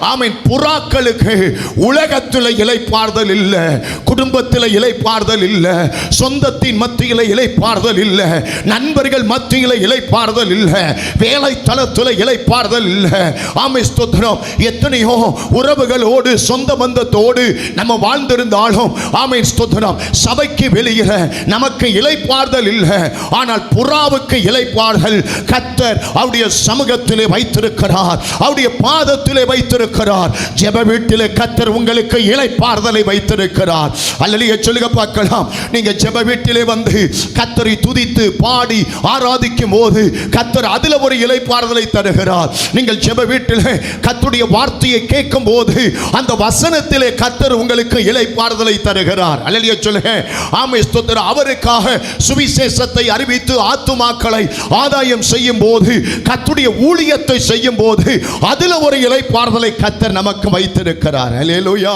ஆமென். புறாக்களுக்கு உலகத்தில் இளைப்பாறுதல் இல்லை, குடும்பத்தில் இளைப்பாறுதல் இல்லை, சொந்தத்தின் மத்தியில் இளைப்பாறுதல் இல்லை, நண்பர்கள் மத்தியில் இளைப்பாறுதல் இல்லை, வேலை தளத்தில் இளைப்பாறுதல் இல்லை. ஆமென் ஸ்தோத்திரம். எத்தனையோ உறவுகளோடு சொந்த பந்தத்தோடு நம்ம வாழ்ந்திருந்தாலும் ஆமென் ஸ்தோத்திரம், சபைக்கு வெளியே நமக்கு இளைப்பாறுதல் இல்லை. ஆனால் புறாவுக்கு இளைப்பாறுதல் கர்த்தர் அவருடைய சமூகத்திலே வைத்திருக்கிறார், அவருடைய பாதத்திலே வைத்திருக்கிறார். ஜெப வீட்டிலே கர்த்தர் உங்களுக்கு இளைப்பாறுதலை வைத்திருக்கிறார். அல்லேலூயா சொல்லுங்க பார்க்கலாம். நீங்க ஜெப வீட்டிலே வந்து கர்த்தரை துதித்து பாடி ஆராதிக்கும் போது கர்த்தர் அதில் ஒரு இளைப்பாறுதலை தருகிறார். நீங்கள் ஜெப வீட்டிலே கர்த்தருடைய வார்த்தையை கேட்கும் போது அந்த வசனத்திலே கர்த்தர் உங்களுக்கு இளைப்பாறுதலை தருகிறார். அல்லேலூயா சொல்லுங்க. ஆமென் ஸ்தோத்திரம். அவருக்காக சுவிசேஷத்தை அறிவித்து ஆத்துமாக்களை ஆதாயம் செய்யும் போது, கர்த்தருடைய ஊழியத்தை செய்யும் போது அதில் ஒரு இளைப்பாறுதலை கர்த்தர் நமக்கு வைத்திருக்கிறார். அல்லேலூயா.